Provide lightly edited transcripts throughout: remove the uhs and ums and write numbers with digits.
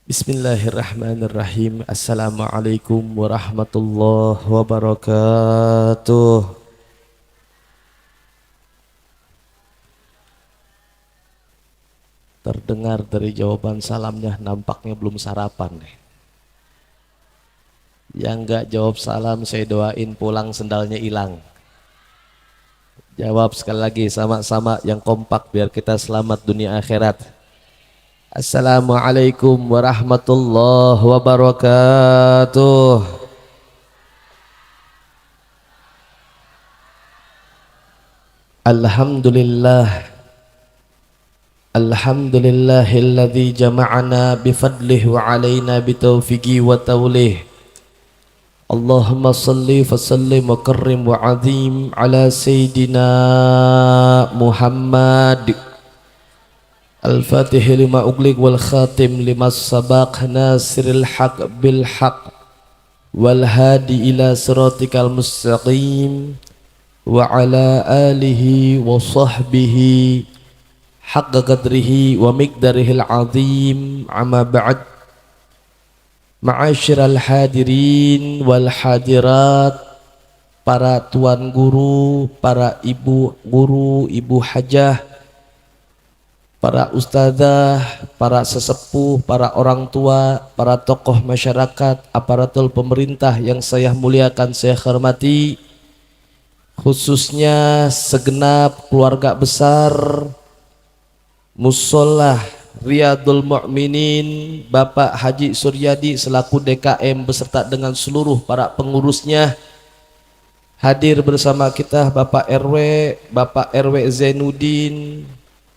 Bismillahirrahmanirrahim. Assalamualaikum warahmatullahi wabarakatuh. Terdengar dari jawaban salamnya nampaknya belum sarapan nih. Yang enggak jawab salam saya doain pulang sendalnya hilang. Jawab sekali lagi sama-sama yang kompak biar kita selamat dunia akhirat. Assalamualaikum warahmatullahi wabarakatuh. Alhamdulillah. Alhamdulillahilladzi jama'ana bifadlihi wa alaina bitaufiqi wa tawlih. Allahumma salli wa sallim wa karrim wa azim ala sayyidina Muhammad al-fatih lima ughliq wal khatim lima sabaq nasiril haq bil haq wal hadi ila siratikal mustaqim wa ala alihi wa sahbihi haqqa qadrihi wa miqdarihil azim. Amma ba'd. Ma'asyiral hadirin wal hadirat, para tuan guru, para ibu guru, ibu hajah, para ustazah, para sesepuh, para orang tua, para tokoh masyarakat, aparatur pemerintah yang saya muliakan, saya hormati, khususnya segenap keluarga besar Musolah Riyadul Mu'minin Bapak Haji Suryadi selaku DKM beserta dengan seluruh para pengurusnya. Hadir bersama kita Bapak RW Zainuddin,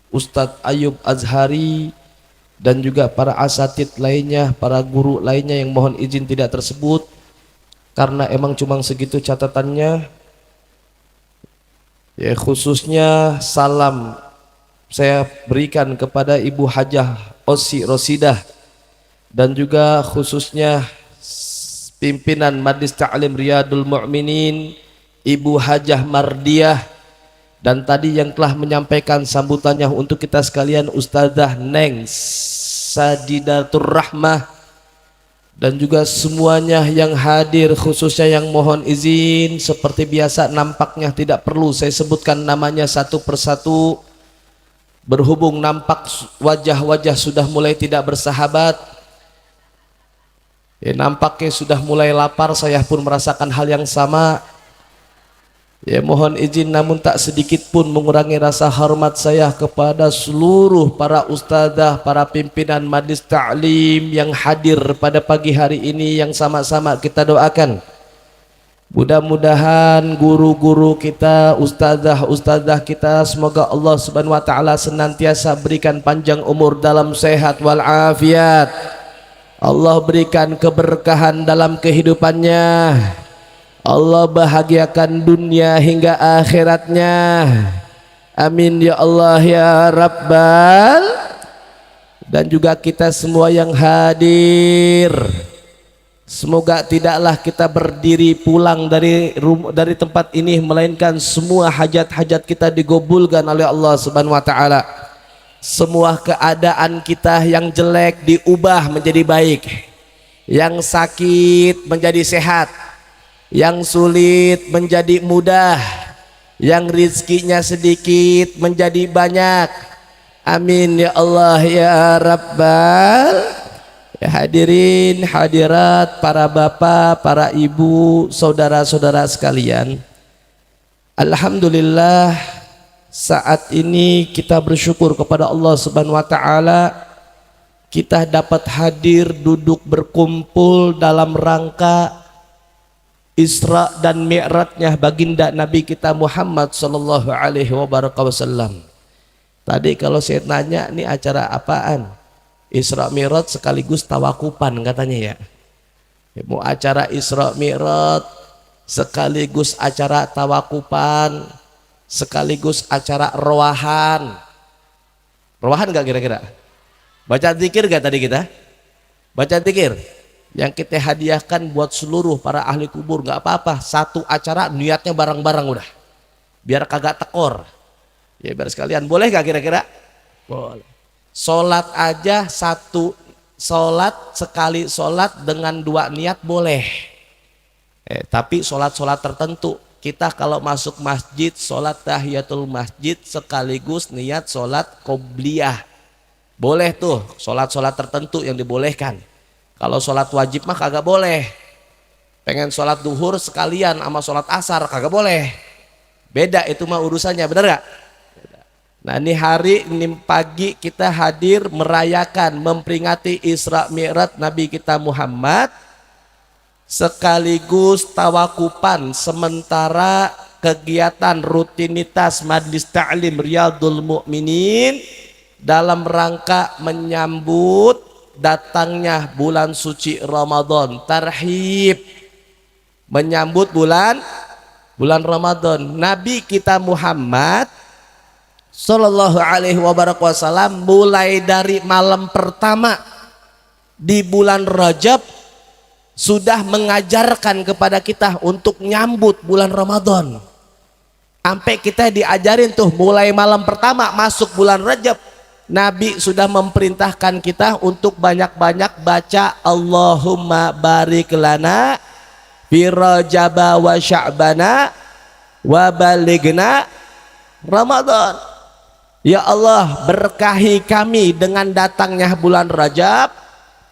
Ustadz Ayub Azhari, dan juga para asatid lainnya, para guru lainnya yang mohon izin tidak tersebut karena emang cuma segitu catatannya. Ya, khususnya salam saya berikan kepada Ibu Hajah Osi Rosidah dan juga khususnya pimpinan Majlis Ta'lim Riyadul Mu'minin Ibu Hajah Mardiah, dan tadi yang telah menyampaikan sambutannya untuk kita sekalian Ustazah Neng Sadidatur Rahmah, dan juga semuanya yang hadir, khususnya yang mohon izin seperti biasa nampaknya tidak perlu saya sebutkan namanya satu persatu. Berhubung nampak wajah-wajah sudah mulai tidak bersahabat, ya, nampaknya sudah mulai lapar, saya pun merasakan hal yang sama. Ya, mohon izin namun tak sedikit pun mengurangi rasa hormat saya kepada seluruh para ustazah, para pimpinan majlis ta'lim yang hadir pada pagi hari ini, yang sama-sama kita doakan. Mudah-mudahan guru-guru kita, ustazah-ustazah kita, semoga Allah Subhanahu wa taala senantiasa berikan panjang umur dalam sehat wal afiat. Allah berikan keberkahan dalam kehidupannya. Allah bahagiakan dunia hingga akhiratnya. Amin ya Allah ya Rabbal. Dan juga kita semua yang hadir, semoga tidaklah kita berdiri pulang dari tempat ini melainkan semua hajat-hajat kita digabulkan oleh Allah Subhanahu wa taala. Semua keadaan kita yang jelek diubah menjadi baik, yang sakit menjadi sehat, yang sulit menjadi mudah, yang rizkinya sedikit menjadi banyak. Amin ya Allah ya Rabbal. Ya, hadirin hadirat, para bapak, para ibu, saudara-saudara sekalian, alhamdulillah saat ini kita bersyukur kepada Allah Subhanahu wa taala, kita dapat hadir duduk berkumpul dalam rangka Isra dan Mi'rajnya baginda Nabi kita Muhammad sallallahu alaihi wasallam. Tadi kalau saya tanya, ini acara apaan? Isra Mi'raj sekaligus tawakupan katanya ya. Mau acara Isra Mi'raj sekaligus acara tawakupan, sekaligus acara rowahan. Rowahan gak kira-kira? Baca zikir gak tadi kita? Baca zikir yang kita hadiahkan buat seluruh para ahli kubur, gak apa-apa, satu acara niatnya bareng-bareng udah, biar kagak tekor ya, biar sekalian. Boleh gak kira-kira? Boleh. Sholat aja satu sholat sekali sholat dengan dua niat boleh, tapi sholat-sholat tertentu. Kita kalau masuk masjid sholat tahiyatul masjid sekaligus niat sholat qobliyah, boleh tuh. Sholat-sholat tertentu yang dibolehkan. Kalau sholat wajib mah kagak boleh. Pengen sholat duhur sekalian sama sholat asar kagak boleh, beda itu mah urusannya, bener gak? Nah ini hari, ini pagi kita hadir merayakan, memperingati Isra Mi'raj Nabi kita Muhammad, sekaligus tawakupan sementara kegiatan rutinitas Majlis Ta'lim Riyadhul Mukminin dalam rangka menyambut datangnya bulan suci Ramadan, tarhib, menyambut bulan Ramadan. Nabi kita Muhammad Sallallahu alaihi wasallam mulai dari malam pertama di bulan Rajab sudah mengajarkan kepada kita untuk nyambut bulan Ramadan. Sampai kita diajarin tuh mulai malam pertama masuk bulan Rajab, Nabi sudah memerintahkan kita untuk banyak-banyak baca Allahumma barik lana fi Rajaba wa Sya'bana wa balighna Ramadan. Ya Allah, berkahi kami dengan datangnya bulan Rajab,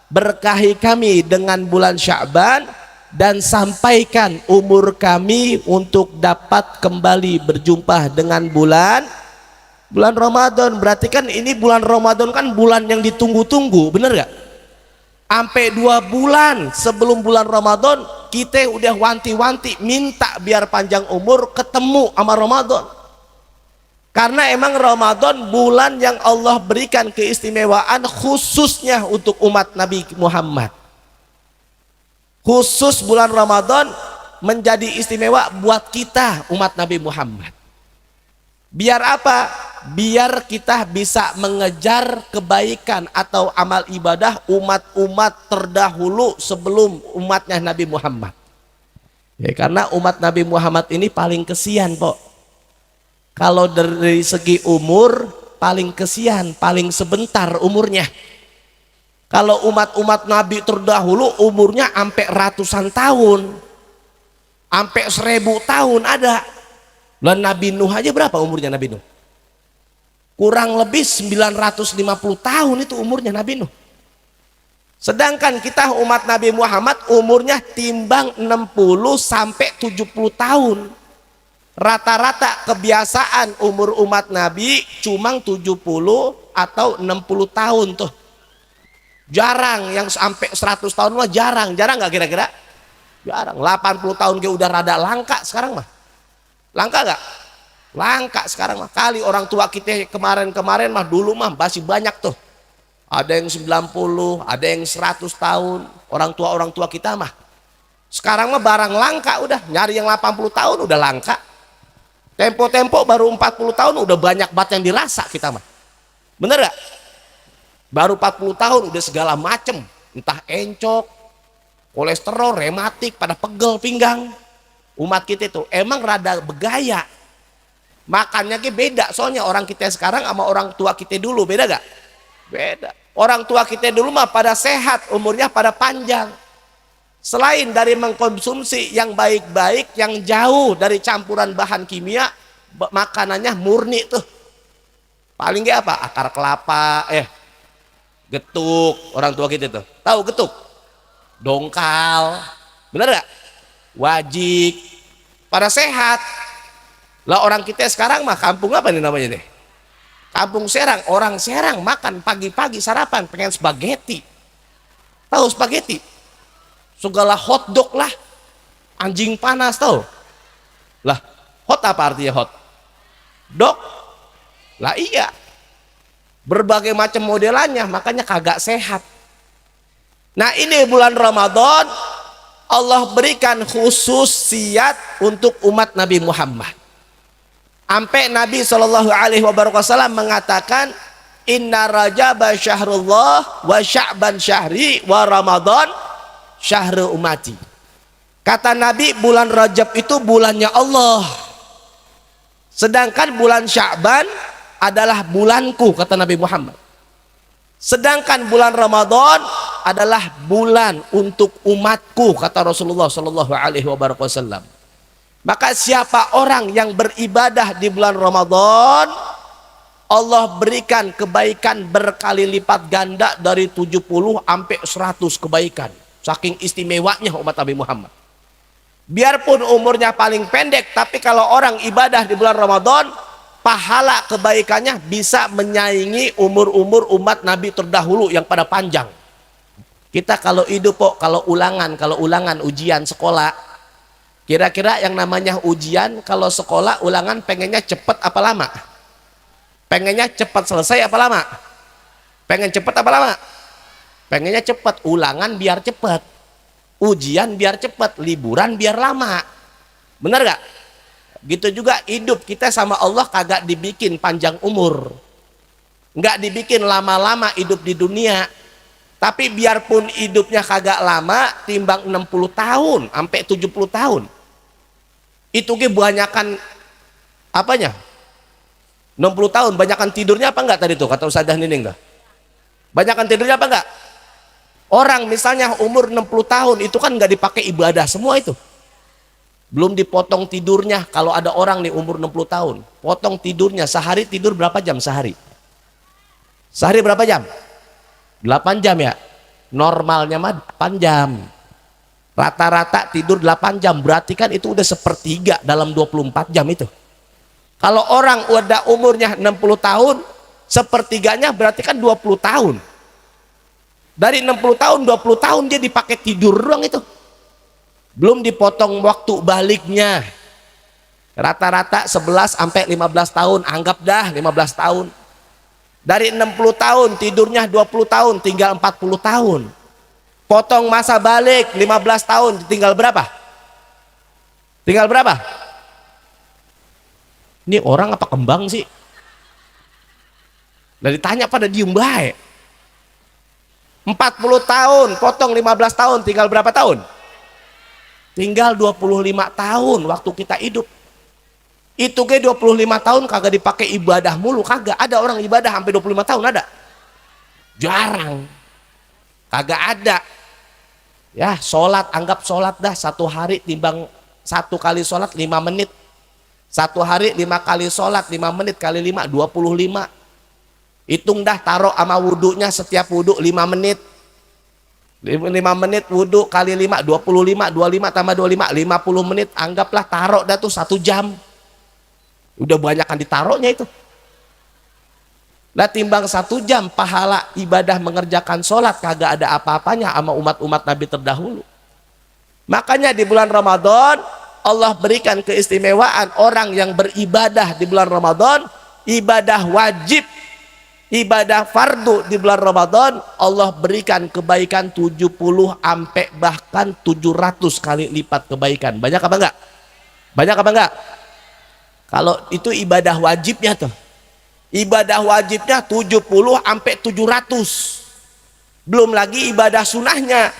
berkahi kami dengan bulan Sya'ban, dan sampaikan umur kami untuk dapat kembali berjumpa dengan bulan Ramadan. Berarti kan ini bulan Ramadan kan bulan yang ditunggu-tunggu, bener gak? Sampai 2 bulan sebelum bulan Ramadan kita udah wanti-wanti minta biar panjang umur ketemu sama Ramadan. Karena emang Ramadan bulan yang Allah berikan keistimewaan khususnya untuk umat Nabi Muhammad. Khusus bulan Ramadan menjadi istimewa buat kita umat Nabi Muhammad. Biar apa? Biar kita bisa mengejar kebaikan atau amal ibadah umat-umat terdahulu sebelum umatnya Nabi Muhammad. Ya, karena umat Nabi Muhammad ini paling kesian, Pok. Kalau dari segi umur paling kesian, paling sebentar umurnya. Kalau umat-umat Nabi terdahulu umurnya sampai ratusan tahun, sampai 1000 tahun ada. Lalu Nabi Nuh aja berapa umurnya Nabi Nuh? Kurang lebih 950 tahun itu umurnya Nabi Nuh. Sedangkan kita umat Nabi Muhammad umurnya timbang 60 sampai 70 tahun. Rata-rata kebiasaan umur umat Nabi cuma 70 atau 60 tahun tuh. Jarang yang sampai 100 tahun mah jarang nggak kira-kira? Jarang. 80 tahun ke udah rada langka sekarang mah. Langka nggak? Langka sekarang mah. Kali orang tua kita kemarin-kemarin mah dulu mah masih banyak tuh. Ada yang 90, ada yang 100 tahun. Orang tua kita mah. Sekarang mah barang langka udah. Nyari yang 80 tahun udah langka. Tempo-tempo baru 40 tahun udah banyak banget yang dirasa kita mah. Bener gak? Baru 40 tahun udah segala macem. Entah encok, kolesterol, rematik, pada pegel pinggang. Umat kita itu emang rada begaya. Makannya beda soalnya orang kita sekarang sama orang tua kita dulu. Beda gak? Beda. Orang tua kita dulu mah pada sehat, umurnya pada panjang. Selain dari mengkonsumsi yang baik-baik, yang jauh dari campuran bahan kimia, makanannya murni tuh. Paling gak apa? Akar kelapa, getuk, orang tua kita tuh. Tahu getuk? Dongkal, bener gak? Wajik, pada sehat. Lah orang kita sekarang mah kampung apa nih namanya deh? Kampung Serang, orang Serang makan pagi-pagi sarapan pengen spaghetti. Tahu spaghetti? Segala hotdog lah, anjing panas tahu? Lah, hot apa artinya hot? Dog? Lah iya. Berbagai macam modelannya, makanya kagak sehat. Nah ini bulan Ramadan, Allah berikan khususiyat untuk umat Nabi Muhammad. Sampai Nabi SAW mengatakan, Inna Rajaba syahrullah wa Sya'ban syahri wa Ramadan syahru umati. Kata Nabi, bulan Rajab itu bulannya Allah. Sedangkan bulan Sya'ban adalah bulanku, kata Nabi Muhammad. Sedangkan bulan Ramadan adalah bulan untuk umatku, kata Rasulullah Shallallahu Alaihi Wasallam. Maka siapa orang yang beribadah di bulan Ramadan, Allah berikan kebaikan berkali lipat ganda dari 70 sampai 100 kebaikan. Saking istimewanya umat Nabi Muhammad. Biarpun umurnya paling pendek, tapi kalau orang ibadah di bulan Ramadan, pahala kebaikannya bisa menyaingi umur-umur umat Nabi terdahulu yang pada panjang. Kita kalau hidup kok, kalau ulangan ujian sekolah, kira-kira yang namanya ujian, kalau sekolah ulangan pengennya cepat apa lama? Pengennya cepat selesai apa lama? Pengen cepat apa lama? Pengennya cepat, ulangan biar cepat, ujian biar cepat, liburan biar lama. Benar gak? Gitu juga hidup kita sama Allah kagak dibikin panjang umur, nggak dibikin lama-lama hidup di dunia. Tapi biarpun hidupnya kagak lama, timbang 60 tahun sampai 70 tahun, itu kebanyakan apanya? 60 tahun banyakan tidurnya apa enggak tadi tuh kata Ustazah Nining tuh? Banyakan tidurnya apa enggak? Orang misalnya umur 60 tahun itu kan nggak dipakai ibadah semua itu. Belum dipotong tidurnya. Kalau ada orang nih umur 60 tahun, potong tidurnya, sehari tidur berapa jam sehari? Sehari berapa jam? 8 jam ya? Normalnya mah 8 jam. Rata-rata tidur 8 jam, berarti kan itu udah sepertiga dalam 24 jam itu. Kalau orang udah umurnya 60 tahun, sepertiganya berarti kan 20 tahun. Dari 60 tahun, 20 tahun dia dipakai tidur doang itu. Belum dipotong waktu baliknya. Rata-rata 11 sampai 15 tahun, anggap dah 15 tahun. Dari 60 tahun tidurnya 20 tahun, tinggal 40 tahun. Potong masa balik 15 tahun, tinggal berapa? Tinggal berapa? Ini orang apa kembang sih? Nah ditanya pada diem baik. 40 tahun, potong 15 tahun, tinggal berapa tahun? Tinggal 25 tahun waktu kita hidup. Itu ke 25 tahun kagak dipakai ibadah mulu, kagak. Ada orang ibadah sampai 25 tahun ada? Jarang. Kagak ada. Ya, sholat, anggap sholat dah satu hari timbang satu kali sholat 5 menit. Satu hari 5 kali sholat 5 menit kali 5, 25. Hitung dah, taruh sama wudhunya, setiap wudhu 5 menit. 5 menit wudhu kali 5, 25, 25 tambah 25, 50 menit. Anggaplah taruh dah tuh 1 jam. Udah banyakan ditaruhnya itu. Nah timbang 1 jam pahala ibadah mengerjakan sholat kagak ada apa-apanya sama umat-umat Nabi terdahulu. Makanya di bulan Ramadan Allah berikan keistimewaan orang yang beribadah di bulan Ramadan, ibadah wajib, ibadah fardu di bulan Ramadan, Allah berikan kebaikan 70 sampai bahkan 700 kali lipat kebaikan. Banyak apa enggak? Banyak apa enggak? Kalau itu ibadah wajibnya tuh. Ibadah wajibnya 70 sampai 700. Belum lagi ibadah sunahnya.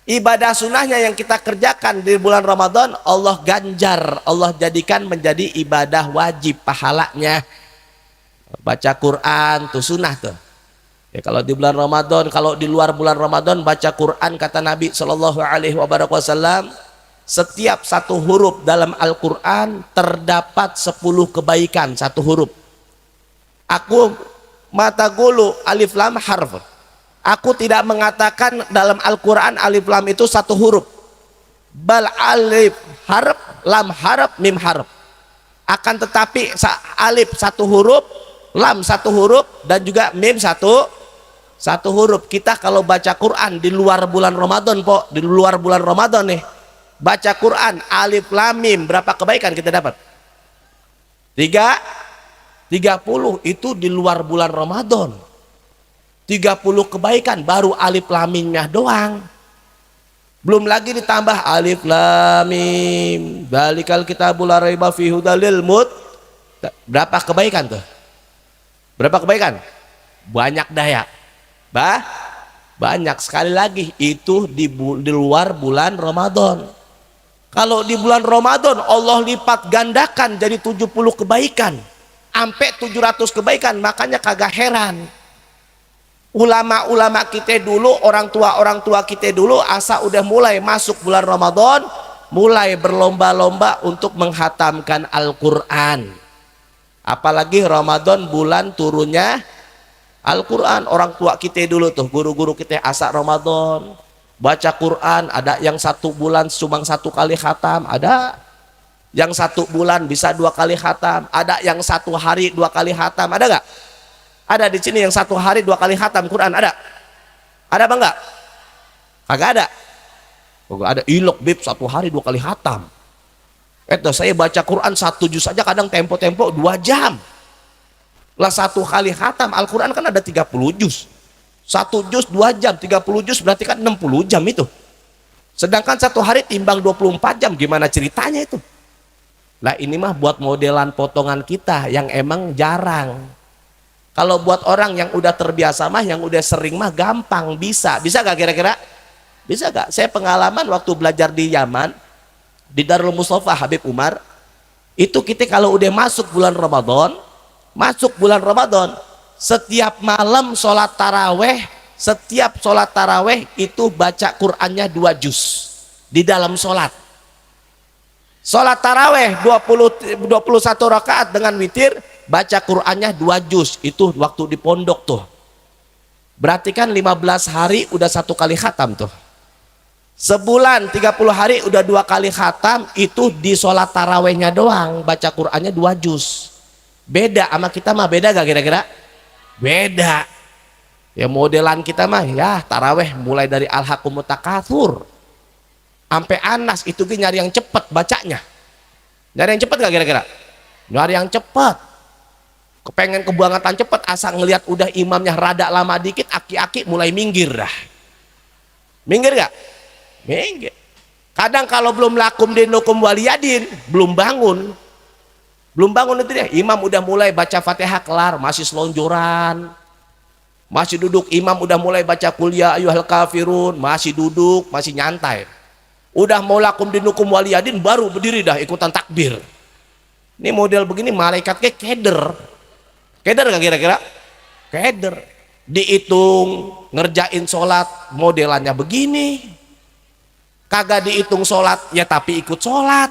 Ibadah sunahnya yang kita kerjakan di bulan Ramadan Allah ganjar, Allah jadikan menjadi ibadah wajib pahalanya. Baca Quran tuh sunnah tuh. Ya, kalau di bulan Ramadan, kalau di luar bulan Ramadan baca Quran kata Nabi Shallallahu Alaihi Wasallam, setiap satu huruf dalam Al-Quran terdapat 10 kebaikan satu huruf. Aku mata gulu alif lam harf. Aku tidak mengatakan dalam Al-Quran alif lam itu satu huruf. Bal alif harf, lam harf, mim harf. Akan tetapi alif satu huruf, lam satu huruf, dan juga mim satu huruf. Kita kalau baca Quran di luar bulan Ramadan, di luar bulan Ramadan nih, baca Quran alif lam mim, berapa kebaikan kita dapat? 30 itu di luar bulan Ramadan. 30 kebaikan baru alif lam mimnya doang. Belum lagi ditambah alif lam mim, dzalikal kitabul la raiba fihi hudal lil muttaqin. Berapa kebaikan tuh? Berapa kebaikan? Banyak daya. Banyak. Sekali lagi itu di luar bulan Ramadan. Kalau di bulan Ramadan Allah lipat gandakan jadi 70 kebaikan sampai 700 kebaikan. Makanya kagak heran Ulama-ulama kita dulu, orang tua kita dulu, asa udah mulai masuk bulan Ramadan, mulai berlomba-lomba untuk menghatamkan Al-Quran. Apalagi Ramadan bulan turunnya Al-Quran. Orang tua kita dulu tuh, guru-guru kita asa Ramadan baca Quran, ada yang 1 bulan cuma 1 kali khatam, ada yang 1 bulan bisa 2 kali khatam, ada yang 1 hari 2 kali khatam. Ada gak? Ada di sini yang 1 hari 2 kali khatam Quran? Ada? Ada apa enggak? Kagak ada. Kagak ada. Ilok bib 1 hari 2 kali khatam. Saya baca Quran 1 juz saja kadang tempo-tempo 2 jam lah. 1 kali khatam Al-Quran kan ada 30 juz, 1 juz 2 jam, 30 juz berarti kan 60 jam itu. Sedangkan 1 hari timbang 24 jam, gimana ceritanya itu? Lah ini mah buat modelan potongan kita yang emang jarang. Kalau buat orang yang udah terbiasa mah, yang udah sering mah gampang, bisa gak kira-kira? Bisa gak? Saya pengalaman waktu belajar di Yaman, di Darul Mustafa Habib Umar, itu kita kalau udah masuk bulan Ramadan, setiap malam sholat taraweh itu baca Qur'annya 2 juz di dalam sholat taraweh 21 rakaat dengan witir, baca Qur'annya 2 juz. Itu waktu di pondok tuh, berarti kan 15 hari udah 1 kali khatam tuh. Sebulan 30 hari udah 2 kali khatam. Itu di sholat tarawehnya doang baca Qur'annya 2 juz. Beda sama kita mah, beda gak kira-kira? Beda ya. Modelan kita mah ya taraweh mulai dari Al-Hakumut Takatsur sampai Anas, itu nyari yang cepet bacanya. Nyari yang cepet gak kira-kira? Nyari yang cepet, kepengen kebangetan cepet, asal ngelihat udah imamnya rada lama dikit, aki-aki mulai minggir dah. Minggir gak? Minggir. Kadang kalau belum lakum dinukum waliyadin, belum bangun itu dia, imam udah mulai baca Fatihah kelar, masih selonjoran, masih duduk. Imam udah mulai baca Qul ya ayyuhal kafirun, masih duduk, masih nyantai. Udah mau lakum dinukum waliyadin baru berdiri dah ikutan takbir. Ini model begini malaikat kayak keder gak kira-kira? Keder. Dihitung ngerjain sholat modelannya begini, kagak dihitung sholat ya tapi ikut sholat.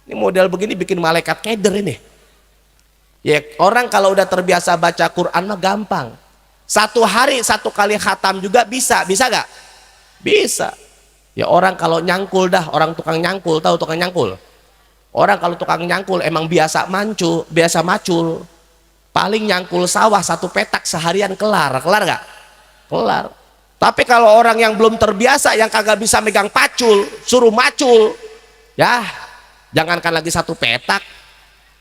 Ini model begini bikin malaikat keder ini ya. Orang kalau udah terbiasa baca Quran mah gampang. 1 hari 1 kali khatam juga bisa gak? Bisa ya. Orang kalau nyangkul dah, orang tukang nyangkul, tahu tukang nyangkul? Orang kalau tukang nyangkul emang biasa macul, paling nyangkul sawah 1 petak seharian kelar gak? Kelar. Tapi kalau orang yang belum terbiasa, yang kagak bisa megang pacul, suruh macul ya, jangankan lagi 1 petak,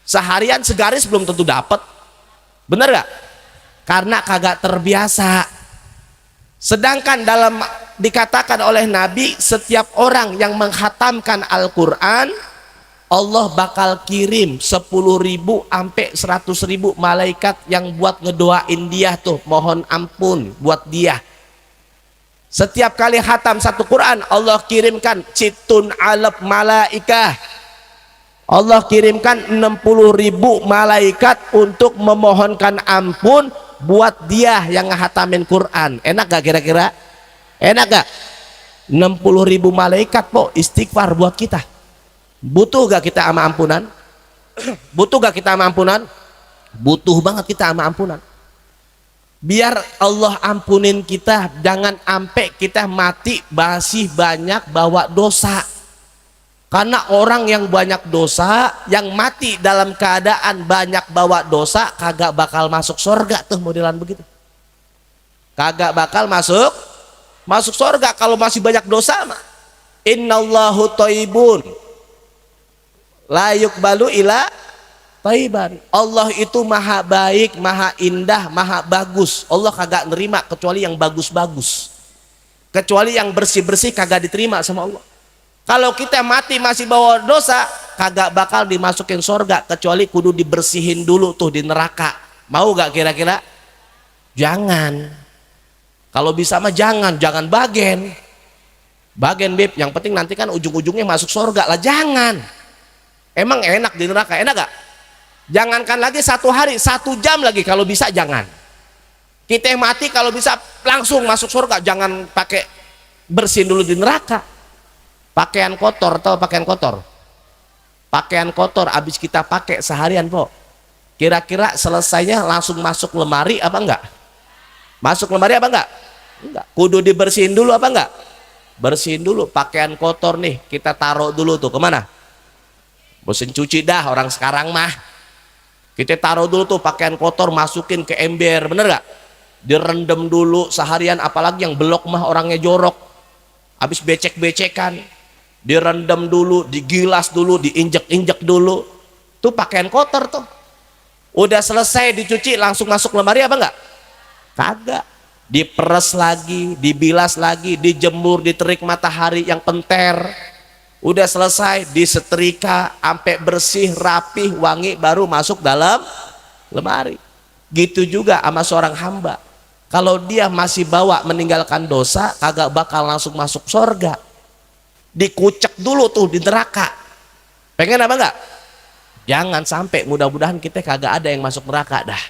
seharian segaris belum tentu dapat. Bener gak? Karena kagak terbiasa. Sedangkan dikatakan oleh Nabi, setiap orang yang menghatamkan Al-Quran, Allah bakal kirim 10.000 sampai 100.000 malaikat yang buat ngedoain dia tuh, mohon ampun buat dia. Setiap kali khatam 1 Quran, Allah kirimkan citun alaf malaikah, Allah kirimkan 60.000 malaikat untuk memohonkan ampun buat dia yang ngehatamin Quran. Enak gak kira-kira? Enak gak? 60.000 malaikat po istighfar buat kita. Butuh gak kita sama ampunan? Butuh gak kita sama ampunan? Butuh banget kita sama ampunan. Biar Allah ampunin kita, jangan sampai kita mati masih banyak bawa dosa. Karena orang yang banyak dosa, yang mati dalam keadaan banyak bawa dosa, kagak bakal masuk surga tuh modelan begitu. Kagak bakal masuk surga kalau masih banyak dosa mah. Innallahu thayyibun la yuqbalu illa thayyiban. Allah itu maha baik, maha indah, maha bagus. Allah kagak nerima kecuali yang bagus-bagus. Kecuali yang bersih-bersih kagak diterima sama Allah. Kalau kita mati masih bawa dosa, kagak bakal dimasukin surga, kecuali kudu dibersihin dulu tuh di neraka. Mau gak kira-kira? Jangan. Kalau bisa mah jangan bagen bib. Yang penting nanti kan ujung-ujungnya masuk surga lah. Jangan. Emang enak di neraka? Enak gak? Jangankan lagi 1 hari, 1 jam lagi kalau bisa jangan. Kita yang mati kalau bisa langsung masuk surga, jangan pakai bersihin dulu di neraka. Pakaian kotor, tahu pakaian kotor? Pakaian kotor habis kita pakai seharian, po. Kira-kira selesainya langsung masuk lemari apa enggak? Masuk lemari apa enggak? Enggak. Kudu dibersihin dulu apa enggak? Bersihin dulu. Pakaian kotor nih kita taruh dulu tuh kemana? Mesin cuci dah orang sekarang mah. Kita taruh dulu tuh pakaian kotor, masukin ke ember, bener gak? Direndam dulu seharian, apalagi yang belok mah orangnya jorok. Habis becek-becekan, direndam dulu, digilas dulu, diinjek-injek dulu. Tuh pakaian kotor tuh. Udah selesai dicuci langsung masuk lemari apa enggak? Kagak. Diperes lagi, dibilas lagi, dijemur, diterik matahari yang penter. Udah selesai disetrika sampai bersih, rapih, wangi, baru masuk dalam lemari. Gitu juga sama seorang hamba. Kalau dia masih bawa meninggalkan dosa, kagak bakal langsung masuk surga. Dikucek dulu tuh di neraka. Pengen apa enggak? Jangan sampai, mudah-mudahan kita kagak ada yang masuk neraka dah.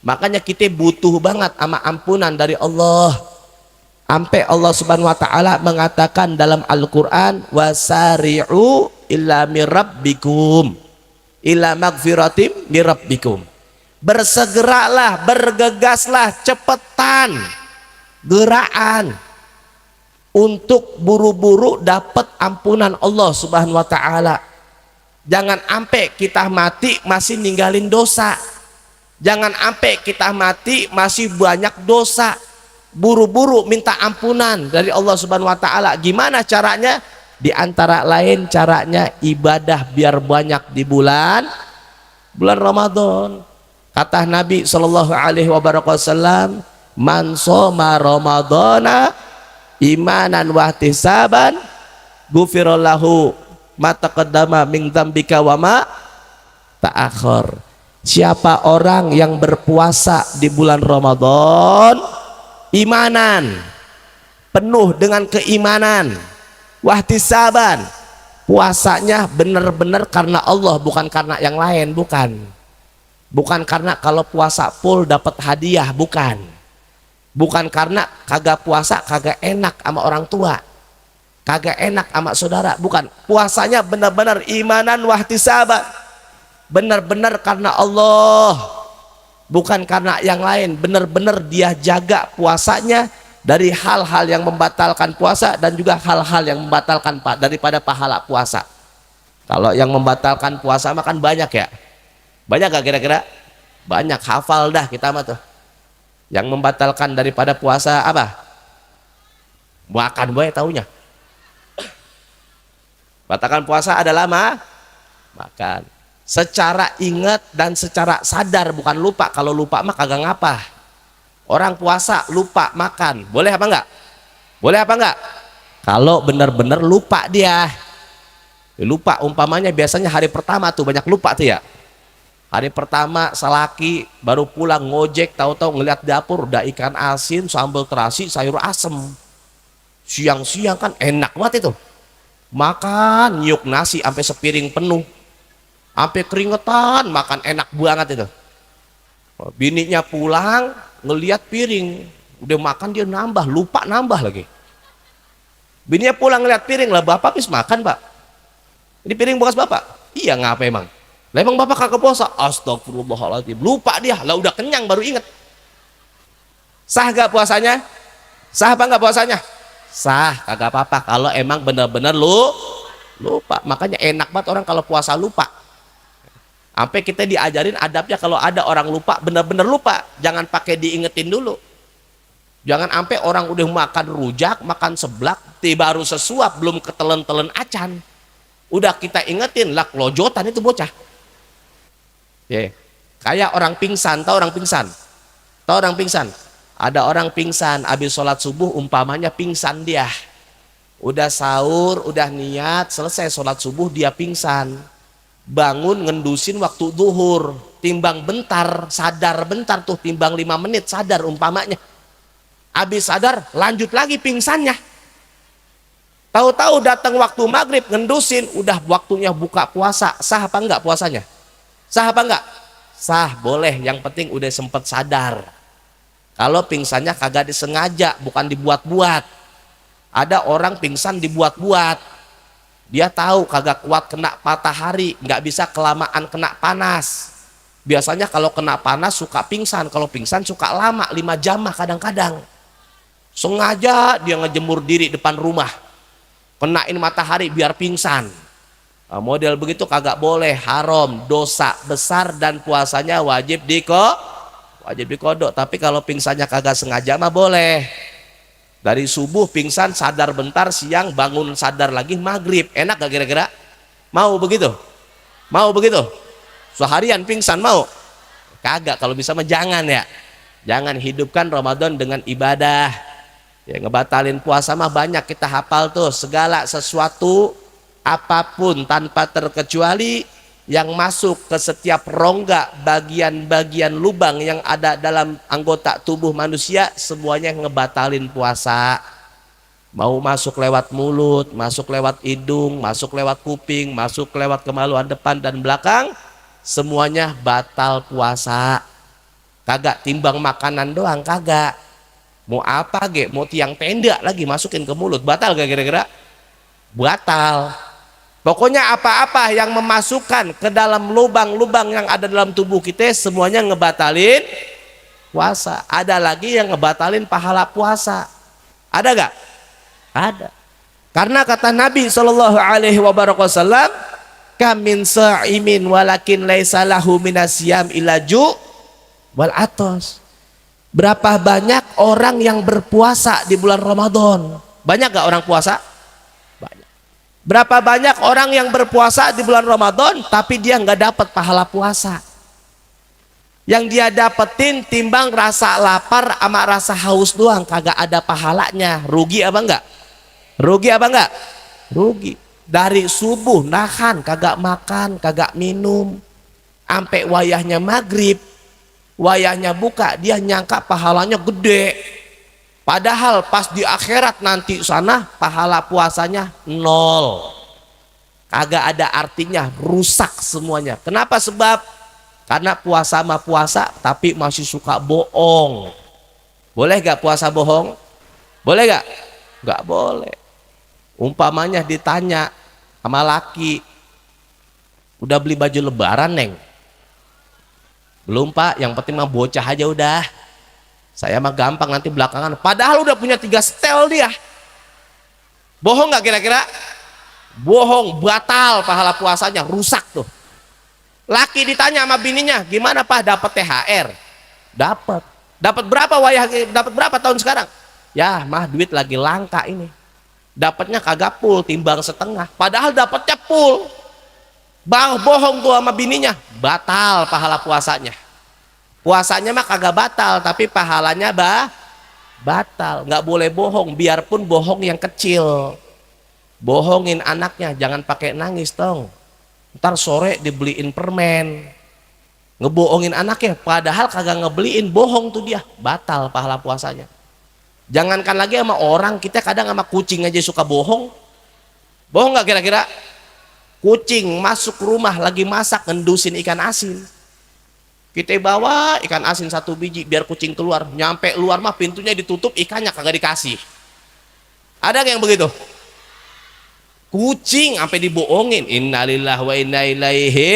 Makanya kita butuh banget sama ampunan dari Allah. Sampai Allah Subhanahu wa taala mengatakan dalam Al-Qur'an, wasari'u illa mirabbikum ila magfiratim mirabbikum. Bersegeralah, bergegaslah, cepetan, gerakan untuk buru-buru dapat ampunan Allah Subhanahu wa taala. Jangan sampai kita mati masih ninggalin dosa. Jangan sampai kita mati masih banyak dosa. Buru-buru minta ampunan dari Allah Subhanahu wa taala. Gimana caranya? Di antara lain caranya ibadah biar banyak di bulan Ramadan. Kata Nabi sallallahu alaihi wasallam, "Man shoma Ramadana imanan wa ihtisaban, ghufira lahu ma taqaddama min dzambika wa ma ta'akhkhar." Siapa orang yang berpuasa di bulan Ramadan imanan, penuh dengan keimanan, wahtisaban, puasanya benar-benar karena Allah, bukan karena yang lain, bukan karena kalau puasa full dapat hadiah, bukan karena kagak puasa kagak enak sama orang tua, kagak enak sama saudara, bukan. Puasanya benar-benar imanan wahtisaban, benar-benar karena Allah, bukan karena yang lain. Benar-benar dia jaga puasanya dari hal-hal yang membatalkan puasa dan juga hal-hal yang membatalkan daripada pahala puasa. Kalau yang membatalkan puasa mah kan banyak ya. Banyak gak kira-kira? Banyak, hafal dah kita mah tuh. Yang membatalkan daripada puasa apa? Makan bae taunya. Batalkan puasa adalah makan. Secara ingat dan secara sadar, bukan lupa. Kalau lupa mah kagak ngapa. Orang puasa lupa makan, boleh apa enggak? Boleh apa enggak? Kalau benar-benar lupa dia. Lupa umpamanya biasanya hari pertama tuh banyak lupa tuh ya. Hari pertama selaki baru pulang ngojek, tahu-tahu ngeliat dapur udah ikan asin, sambal terasi, sayur asem. Siang-siang kan enak banget itu. Makan nyuk nasi sampai sepiring penuh. Sampai keringetan, makan enak banget itu. Bininya pulang ngelihat piring, udah makan dia nambah, lupa nambah lagi. Bininya pulang ngelihat piring, lah bapak habis makan pak, ini piring bekas bapak. Iya ngapa emang? Lah emang bapak kagak puasa? Astagfirullahaladzim, lupa dia. Lah udah kenyang baru inget. Sah gak puasanya? Sah apa nggak puasanya? Sah, kagak apa-apa kalau emang bener-bener lupa. Makanya enak banget orang kalau puasa lupa. Sampai kita diajarin adabnya kalau ada orang lupa, bener-bener lupa, jangan pakai diingetin dulu. Jangan sampai orang udah makan rujak, makan seblak, baru sesuap, belum ketelen-telen acan, udah kita ingetin, lah lojotan itu bocah. Kayak orang pingsan, tahu orang pingsan? Tahu orang pingsan? Ada orang pingsan habis sholat subuh, umpamanya pingsan dia. Udah sahur, udah niat, selesai sholat subuh dia pingsan. Bangun ngendusin waktu duhur, timbang bentar, sadar bentar tuh, timbang 5 menit sadar umpamanya. Habis sadar lanjut lagi pingsannya. Tahu-tahu datang waktu maghrib ngendusin, udah waktunya buka puasa. Sah apa enggak puasanya? Sah apa enggak? Sah, boleh, yang penting udah sempet sadar. Kalau pingsannya kagak disengaja, bukan dibuat-buat. Ada orang pingsan dibuat-buat. Dia tahu kagak kuat kena matahari, nggak bisa kelamaan kena panas. Biasanya kalau kena panas suka pingsan, kalau pingsan suka lama 5 jam kadang-kadang. Sengaja dia ngejemur diri depan rumah, kenain matahari biar pingsan. Nah, model begitu kagak boleh, haram, dosa besar, dan puasanya wajib dikodok. Tapi kalau pingsannya kagak sengaja mah boleh. Dari subuh pingsan, sadar bentar, siang bangun sadar lagi, maghrib. Enak gak kira-kira? Mau begitu? Mau begitu? Seharian pingsan mau? Kagak, kalau bisa mah jangan ya. Jangan, hidupkan Ramadan dengan ibadah. Ya, ngebatalin puasa mah banyak kita hafal tuh, segala sesuatu apapun tanpa terkecuali yang masuk ke setiap rongga, bagian-bagian lubang yang ada dalam anggota tubuh manusia, semuanya ngebatalin puasa. Mau masuk lewat mulut, masuk lewat hidung, masuk lewat kuping, masuk lewat kemaluan depan dan belakang, semuanya batal puasa. Kagak timbang makanan doang, kagak. Mau apa ge, mau tiang tenda lagi masukin ke mulut, batal gak kira-kira? Batal. Pokoknya apa-apa yang memasukkan ke dalam lubang-lubang yang ada dalam tubuh kita, semuanya ngebatalin puasa. Ada lagi yang ngebatalin pahala puasa. Ada gak? Ada. Karena kata Nabi Shallallahu Alaihi Wasallam, kamin sa'imin walakin laisa lahu minasyam illa ju' wal atos. Berapa banyak orang yang berpuasa di bulan Ramadan? Banyak gak orang puasa? Berapa banyak orang yang berpuasa di bulan Ramadan tapi dia nggak dapat pahala puasa. Yang dia dapetin timbang rasa lapar sama rasa haus doang, kagak ada pahalanya. Rugi apa enggak? Rugi apa enggak? Rugi. Dari subuh nahan, kagak makan, kagak minum, sampai wayahnya maghrib, wayahnya buka, dia nyangka pahalanya gede. Padahal pas di akhirat nanti sana pahala puasanya 0. Kagak ada artinya, rusak semuanya. Kenapa? Sebab karena puasa mah puasa tapi masih suka bohong. Boleh gak puasa bohong? Boleh gak? Gak boleh. Umpamanya ditanya sama laki, udah beli baju lebaran neng? Belum pak, yang penting mah bocah aja udah. Saya mah gampang nanti belakangan. Padahal udah punya 3 setel dia. Bohong nggak kira-kira? Bohong, batal pahala puasanya, rusak tuh. Laki ditanya sama bininya, gimana pak dapat THR? Dapat. Dapat berapa wayah? Dapat berapa tahun sekarang? Ya mah duit lagi langka ini. Dapatnya kagak full, timbang setengah. Padahal dapatnya full. Bang bohong tuh sama bininya, batal pahala puasanya. Puasanya mah kagak batal, tapi pahalanya batal. Nggak boleh bohong, biarpun bohong yang kecil. Bohongin anaknya, jangan pakai nangis dong. Ntar sore dibeliin permen. Ngebohongin anaknya, padahal kagak ngebeliin, bohong tuh dia, batal pahala puasanya. Jangankan lagi sama orang, kita kadang sama kucing aja suka bohong. Bohong nggak kira-kira? Kucing masuk rumah lagi masak, ngendusin ikan asin. Kita bawa ikan asin 1 biji biar kucing keluar, nyampe luar mah pintunya ditutup, ikannya kagak dikasih. Ada yang begitu? Kucing sampai dibohongin, innalillahi wa inna ilaihi.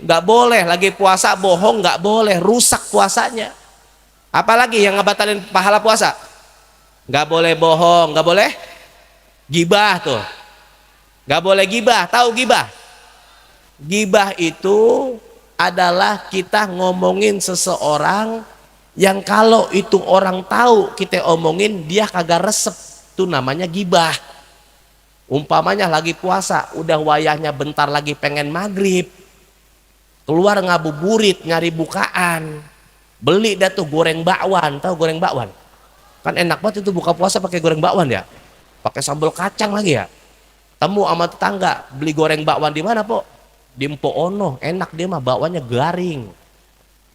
Nggak boleh, lagi puasa bohong nggak boleh, rusak puasanya. Apalagi yang ngebatalin pahala puasa? Nggak boleh bohong, nggak boleh gibah tuh, nggak boleh gibah. Tahu gibah? Gibah itu adalah kita ngomongin seseorang yang kalau itu orang tahu kita omongin dia kagak resep, itu namanya gibah. Umpamanya lagi puasa, udah wayahnya bentar lagi pengen maghrib, keluar ngabuburit nyari bukaan, beli dah tuh goreng bakwan. Tahu goreng bakwan? Kan enak banget itu buka puasa pakai goreng bakwan ya, pakai sambal kacang lagi ya. Temu sama tetangga, beli goreng bakwan di mana po? Di Mpo Ono, enak dia mah, bakwannya garing,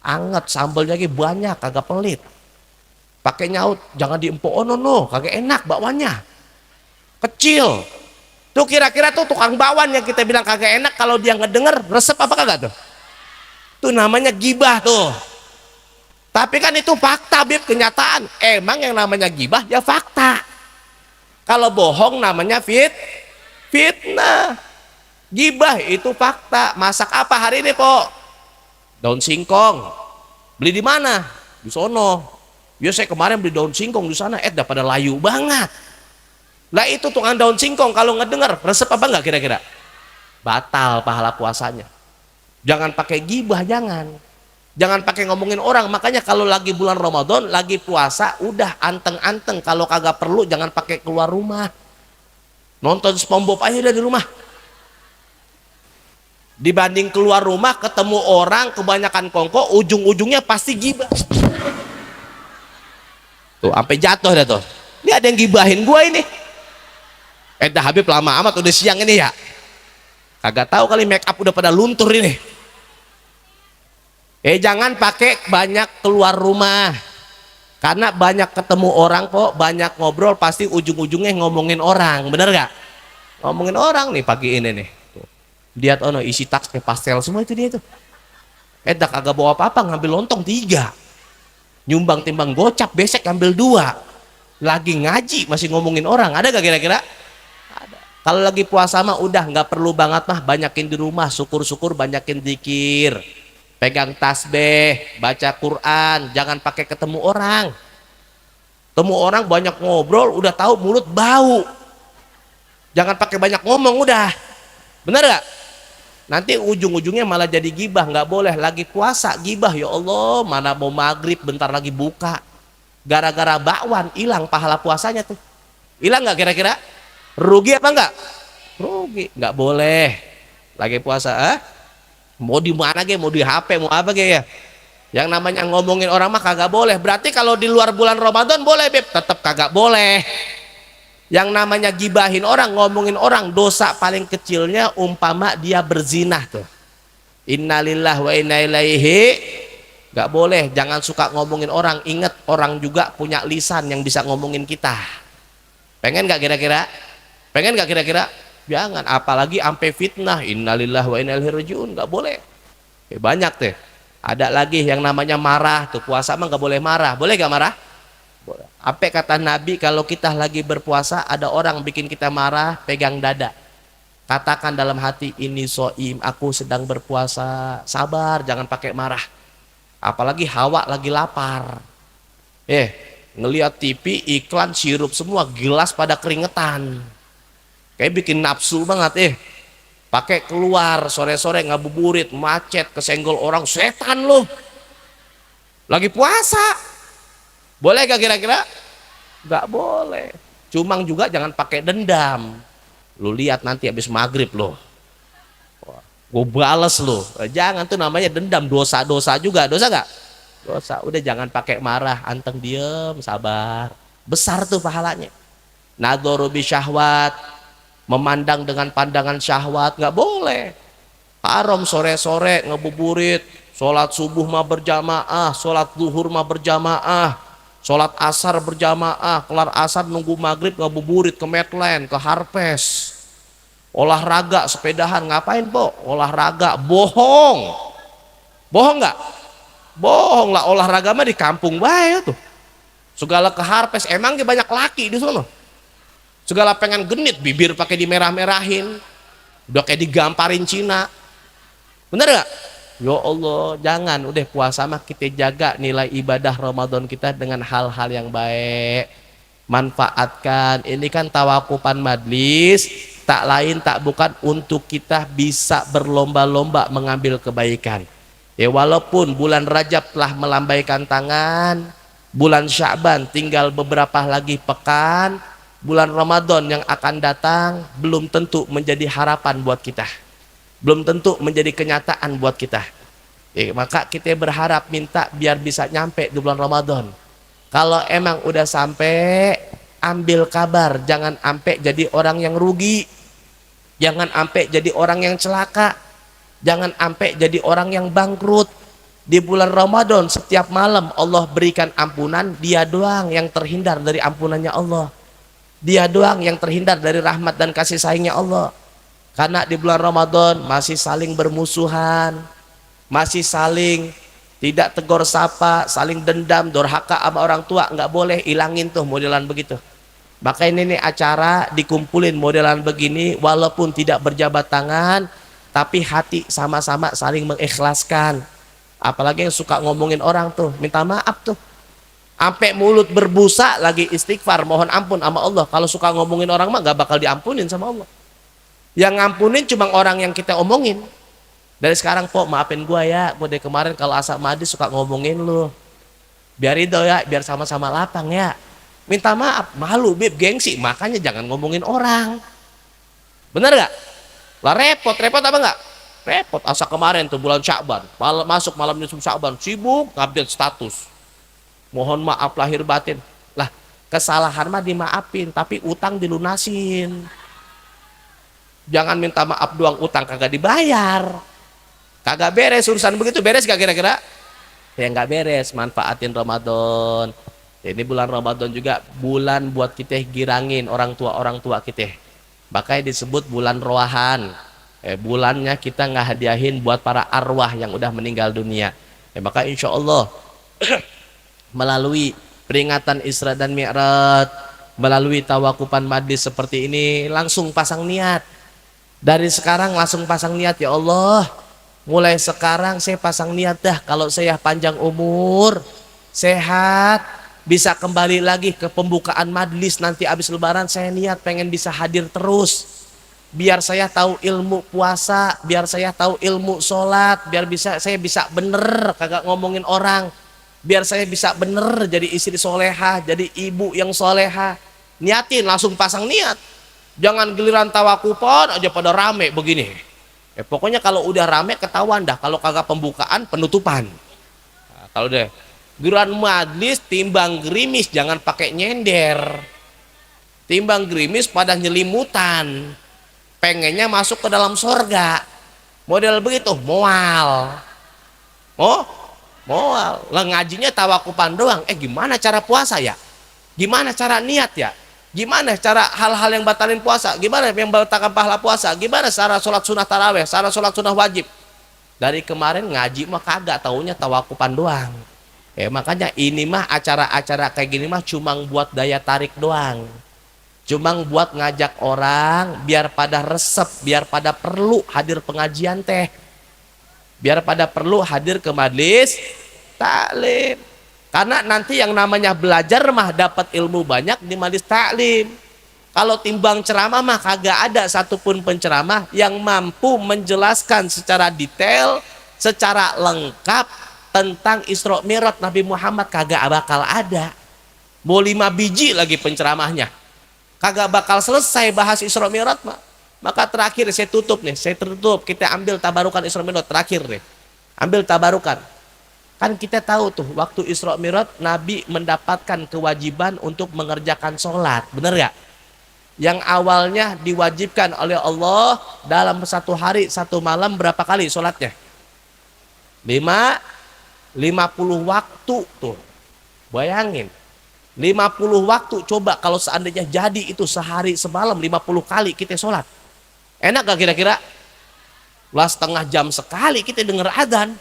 anget, sambalnya lagi banyak, kagak pelit. Pakai nyaut, jangan di Mpo Ono no, kagak enak bakwannya, kecil. Tuh kira-kira tuh tukang bakwan yang kita bilang kagak enak, kalau dia ngedenger resep apa kagak tuh? Tuh namanya gibah tuh. Tapi kan itu fakta, Bib, kenyataan. Emang yang namanya gibah ya fakta. Kalau bohong namanya fitnah. Gibah itu fakta. Masak apa hari ini, Po? Daun singkong. Beli di mana? Di sono. Ya saya kemarin beli daun singkong di sana, dah pada layu banget. Lah itu tukang daun singkong kalau ngedenger resep apa enggak kira-kira? Batal pahala puasanya. Jangan pakai gibah, jangan pakai ngomongin orang. Makanya kalau lagi bulan Ramadan, lagi puasa, udah anteng-anteng. Kalau kagak perlu jangan pakai keluar rumah. Nonton SpongeBob aja udah di rumah. Dibanding keluar rumah ketemu orang kebanyakan kongko, ujung-ujungnya pasti gibah. Tuh sampai jatuh dah tuh. Ini ada yang gibahin gua ini. Dah Habib lama amat udah siang ini ya. Kagak tahu kali make up udah pada luntur ini. Jangan pakai banyak keluar rumah. Karena banyak ketemu orang kok, banyak ngobrol pasti ujung-ujungnya ngomongin orang, bener gak? Ngomongin orang nih pagi ini nih. Tuh. Lihat ono isi tas kayak pastel semua itu dia tuh. Dah kagak bawa apa-apa, ngambil lontong 3. Nyumbang timbang gocap, besek ngambil 2. Lagi ngaji masih ngomongin orang, ada gak kira-kira? Ada. Kalau lagi puasa mah udah nggak perlu banget mah, banyakin di rumah, syukur-syukur, banyakin zikir, pegang tasbih, baca Quran, jangan pakai ketemu orang. Temu orang banyak ngobrol, udah tahu mulut bau. Jangan pakai banyak ngomong udah. Bener gak? Nanti ujung-ujungnya malah jadi gibah. Nggak boleh lagi puasa gibah. Ya Allah, mana mau maghrib bentar lagi buka. Gara-gara bakwan hilang pahala puasanya tuh. Hilang nggak kira-kira? Rugi apa enggak? Rugi. Nggak boleh lagi puasa. Mau di mana ge, mau di HP, mau apa ge ya. Yang namanya ngomongin orang mah kagak boleh. Berarti kalau di luar bulan Ramadan boleh, Beb? Tetap kagak boleh. Yang namanya gibahin orang, ngomongin orang, dosa paling kecilnya umpama dia berzinah tuh. Innalillahi wa inna ilaihi. Gak boleh, jangan suka ngomongin orang. Ingat, orang juga punya lisan yang bisa ngomongin kita. Pengen gak kira-kira? Pengen gak kira-kira? Jangan, apalagi sampai fitnah. Innalillahi wa inna ilaihi rajiun. Gak boleh. Banyak tuh. Ada lagi yang namanya marah tuh. Puasa mah gak boleh marah. Boleh gak marah? Boleh. Apa kata Nabi, kalau kita lagi berpuasa ada orang bikin kita marah, pegang dada. Katakan dalam hati, ini soim, aku sedang berpuasa. Sabar, jangan pakai marah. Apalagi hawa lagi lapar. Ngelihat TV iklan sirup semua, gelas pada keringetan. Kayak bikin nafsu banget. Pakai keluar sore-sore ngabuburit, macet, kesenggol orang, setan loh. Lagi puasa. Boleh gak kira-kira? Gak boleh. Cuma juga jangan pakai dendam. Lu lihat nanti habis maghrib loh. Gue bales loh. Jangan, tuh namanya dendam, dosa-dosa juga. Dosa gak? Dosa. Udah jangan pakai marah, anteng diem, sabar. Besar tuh pahalanya. Nadzoru bi syahwat, memandang dengan pandangan syahwat, nggak boleh. Haram sore-sore ngebuburit, sholat subuh mah berjamaah, sholat zuhur mah berjamaah, sholat asar berjamaah, kelar asar nunggu maghrib ngebuburit ke Medland, ke Harpes. Olahraga sepedahan, ngapain Po? Olahraga, bohong. Bohong nggak? Bohong lah, olahraga mah di kampung bae tuh. Segala ke Harpes, emang banyak laki di sana. Segala pengen genit, bibir pakai dimerah-merahin, udah kayak digamparin Cina. Bener gak? Ya Allah, jangan. Udah puasa mah kita jaga nilai ibadah Ramadan kita dengan hal-hal yang baik. Manfaatkan. Ini kan tawakupan majlis, tak lain tak bukan untuk kita bisa berlomba-lomba mengambil kebaikan. Walaupun bulan Rajab telah melambaikan tangan, bulan Sya'ban tinggal beberapa lagi pekan, bulan Ramadan yang akan datang belum tentu menjadi harapan buat kita, belum tentu menjadi kenyataan buat kita. Maka kita berharap, minta biar bisa nyampe di bulan Ramadan. Kalau emang udah sampai, ambil kabar, jangan sampai jadi orang yang rugi, jangan sampai jadi orang yang celaka, jangan sampai jadi orang yang bangkrut. Di bulan Ramadan setiap malam Allah berikan ampunan, dia doang yang terhindar dari ampunannya Allah. Dia doang yang terhindar dari rahmat dan kasih sayangnya Allah. Karena di bulan Ramadan masih saling bermusuhan, masih saling Tidak tegur sapa, saling dendam, durhaka sama orang tua, nggak boleh, ilangin tuh modelan begitu. Maka ini nih acara dikumpulin modelan begini, walaupun tidak berjabat tangan, tapi hati sama-sama saling mengikhlaskan. Apalagi yang suka ngomongin orang tuh, minta maaf tuh. Sampai mulut berbusa lagi istighfar, mohon ampun sama Allah. Kalau suka ngomongin orang mah nggak bakal diampunin sama Allah. Yang ngampunin cuma orang yang kita omongin. Dari sekarang, Pok, maafin gua ya, gua dari kemarin kalau asal madi suka ngomongin lu. Biar itu ya, biar sama-sama lapang ya. Minta maaf, malu, beb, gengsi, makanya jangan ngomongin orang. Bener gak? Lah repot apa enggak? Repot, asa kemarin tuh bulan Sya'ban, masuk malam nisfu Sya'ban, sibuk ngupdate status. Mohon maaf lahir batin. Lah, kesalahan mah dimaafin, tapi utang dilunasin. Jangan minta maaf doang, utang kagak dibayar. Kagak beres urusan begitu, beres gak kira-kira? Ya nggak beres, manfaatin Ramadan. Ini bulan Ramadan juga bulan buat kita girangin orang tua kita. Makanya disebut bulan roahan. Bulannya kita nggak hadiahin buat para arwah yang udah meninggal dunia. Maka insya Allah melalui peringatan Isra dan Mi'raj, melalui tawakupan majlis seperti ini, langsung pasang niat. Dari sekarang langsung pasang niat, ya Allah. Mulai sekarang saya pasang niat dah, kalau saya panjang umur, sehat, bisa kembali lagi ke pembukaan majlis nanti habis lebaran, saya niat pengen bisa hadir terus. Biar saya tahu ilmu puasa, biar saya tahu ilmu sholat, biar saya bisa bener kagak ngomongin orang. Biar saya bisa bener jadi istri soleha, jadi ibu yang soleha. Niatin, langsung pasang niat. Jangan giliran tawakupan aja pada rame begini. Pokoknya kalau udah rame ketahuan dah, kalau kagak pembukaan penutupan. Nah, kalau deh giliran majlis timbang gerimis jangan pakai nyender. Timbang gerimis pada nyelimutan. Pengennya masuk ke dalam sorga. Model begitu, moal. Oh, moal. Lah ngajinya tawakupan doang. Gimana cara puasa ya? Gimana cara niat ya? Gimana cara hal-hal yang batalin puasa? Gimana yang batalkan pahala puasa? Gimana cara sholat sunnah taraweh? Cara sholat sunnah wajib? Dari kemarin ngaji mah kagak, taunya tawakupan doang. Makanya ini mah acara-acara kayak gini mah cuma buat daya tarik doang. Cuma buat ngajak orang biar pada resep, biar pada perlu hadir pengajian teh. Biar pada perlu hadir ke majlis taklim. Karena nanti yang namanya belajar mah dapat ilmu banyak di majlis taklim. Kalau timbang ceramah mah kagak ada satupun penceramah yang mampu menjelaskan secara detail, secara lengkap tentang Isra Mi'raj Nabi Muhammad, kagak bakal ada. Mau 5 biji lagi penceramahnya, kagak bakal selesai bahas Isra Mi'raj mah. Maka terakhir saya tutup, kita ambil tabarukan Isra Mi'raj terakhir nih. Ambil tabarukan. Kan kita tahu tuh waktu Isra Mi'raj Nabi mendapatkan kewajiban untuk mengerjakan sholat, bener gak? Yang awalnya diwajibkan oleh Allah dalam satu hari satu malam berapa kali sholatnya? 50 waktu tuh. Bayangin 50 waktu, coba kalau seandainya jadi itu sehari semalam 50 kali kita sholat, enak gak kira-kira? Lah setengah jam sekali kita denger adzan,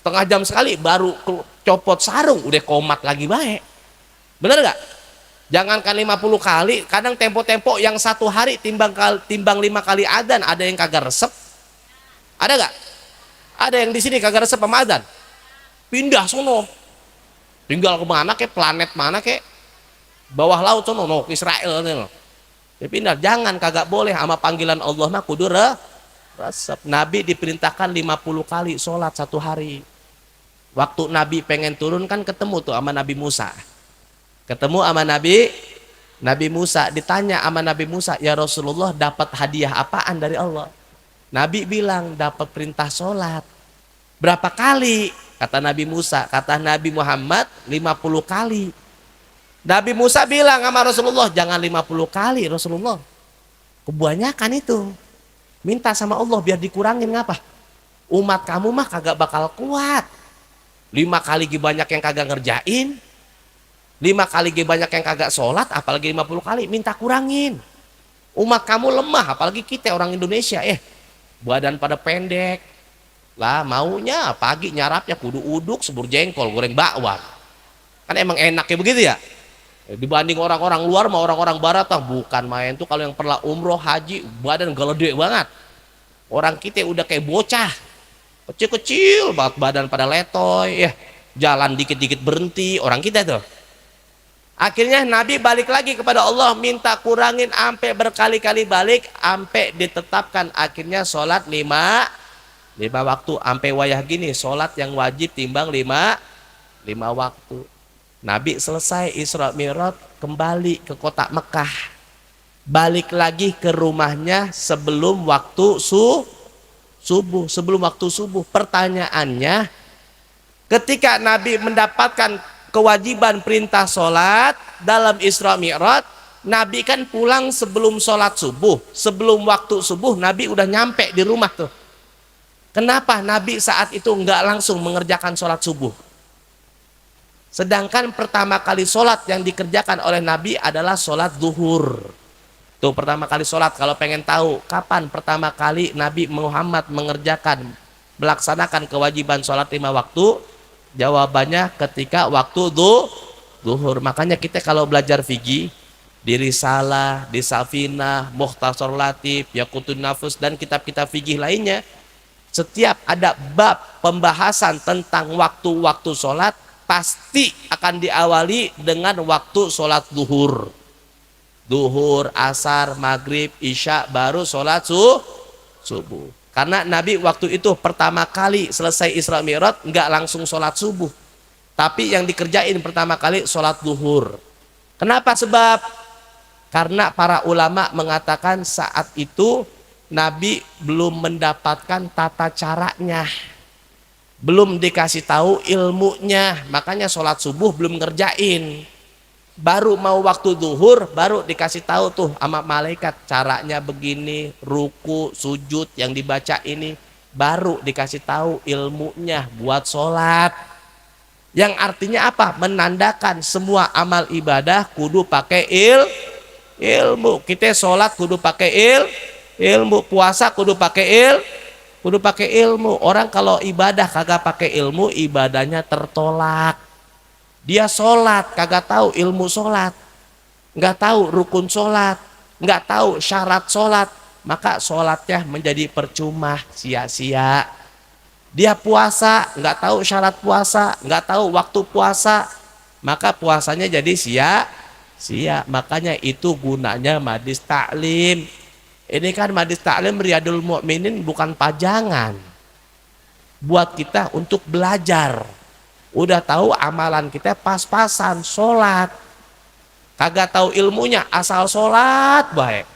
setengah jam sekali baru copot sarung udah komat lagi baik. Bener gak? Jangankan 50 kali, kadang tempo-tempo yang satu hari timbang 5 kali adzan ada yang kagak resep. Ada gak? Ada yang di sini kagak resep sama adzan, pindah sono, tinggal kemana ke planet mana ke bawah laut sono, no, Israel no. Ya pindah. Jangan, kagak boleh, sama panggilan Allah mah kudu resep. Nabi diperintahkan 50 kali sholat satu hari. Waktu Nabi pengen turun kan ketemu tuh sama Nabi Musa. Ketemu sama Nabi Musa, ditanya sama Nabi Musa, ya Rasulullah dapat hadiah apaan dari Allah? Nabi bilang dapat perintah sholat. Berapa kali? Kata Nabi Musa, kata Nabi Muhammad 50 kali. Nabi Musa bilang sama Rasulullah, jangan 50 kali Rasulullah, kebanyakan itu. Minta sama Allah biar dikurangin, ngapa? Umat kamu mah kagak bakal kuat. 5 kali banyak yang kagak ngerjain, 5 kali banyak yang kagak sholat, apalagi 50 kali, minta kurangin. Umat kamu lemah, apalagi kita orang Indonesia, badan pada pendek, Lah maunya pagi nyarapnya kudu uduk, sebur jengkol, goreng bakwan. Kan emang enaknya begitu ya. Dibanding orang-orang luar sama orang-orang barat bukan main tuh. Kalau yang pernah umroh haji badan gede banget. Orang kita udah kayak bocah, kecil-kecil banget badan pada letoy ya, jalan dikit-dikit berhenti orang kita tuh. Akhirnya Nabi balik lagi kepada Allah, minta kurangin sampai berkali-kali balik, sampai ditetapkan akhirnya sholat lima waktu. Sampai wayah gini, sholat yang wajib timbang lima waktu. Nabi selesai Isra Mi'raj, kembali ke kota Mekah, balik lagi ke rumahnya sebelum waktu subuh. Sebelum waktu subuh. Pertanyaannya, ketika Nabi mendapatkan kewajiban perintah sholat dalam Isra Mi'raj, Nabi kan pulang sebelum sholat subuh. Sebelum waktu subuh Nabi udah nyampe di rumah tuh. Kenapa Nabi saat itu nggak langsung mengerjakan sholat subuh? Sedangkan pertama kali sholat yang dikerjakan oleh Nabi adalah sholat zuhur. Tuh pertama kali sholat. Kalau pengen tahu kapan pertama kali Nabi Muhammad melaksanakan kewajiban sholat 5 waktu, jawabannya ketika waktu zuhur. Makanya kita kalau belajar fikih di Risalah, di Safinah, Mukhtasar Latif, Yaqutun Nafus, dan kitab-kitab fikih lainnya, setiap ada bab pembahasan tentang waktu-waktu sholat pasti akan diawali dengan waktu sholat zuhur. Duhur, asar, maghrib, isya, baru sholat subuh. Karena Nabi waktu itu pertama kali selesai Isra Mi'raj nggak langsung sholat subuh, tapi yang dikerjain pertama kali sholat duhur. Kenapa? Sebab karena para ulama mengatakan saat itu Nabi belum mendapatkan tata caranya, belum dikasih tahu ilmunya, makanya sholat subuh belum ngerjain. Baru mau waktu zuhur baru dikasih tahu tuh sama malaikat caranya begini, ruku, sujud yang dibaca ini, baru dikasih tahu ilmunya buat sholat. Yang artinya apa? Menandakan semua amal ibadah kudu pakai ilmu. Kita sholat kudu pakai ilmu, puasa kudu pakai ilmu. Orang kalau ibadah kagak pakai ilmu, ibadahnya tertolak. Dia sholat kagak tahu ilmu sholat, nggak tahu rukun sholat, nggak tahu syarat sholat, maka sholatnya menjadi percuma, sia-sia. Dia puasa nggak tahu syarat puasa, nggak tahu waktu puasa, maka puasanya jadi sia-sia. Makanya itu gunanya majlis taklim. Ini kan majlis taklim Riyadul Mu'minin bukan pajangan, buat kita untuk belajar. Udah tahu amalan kita pas-pasan sholat, kagak tahu ilmunya, asal sholat baik.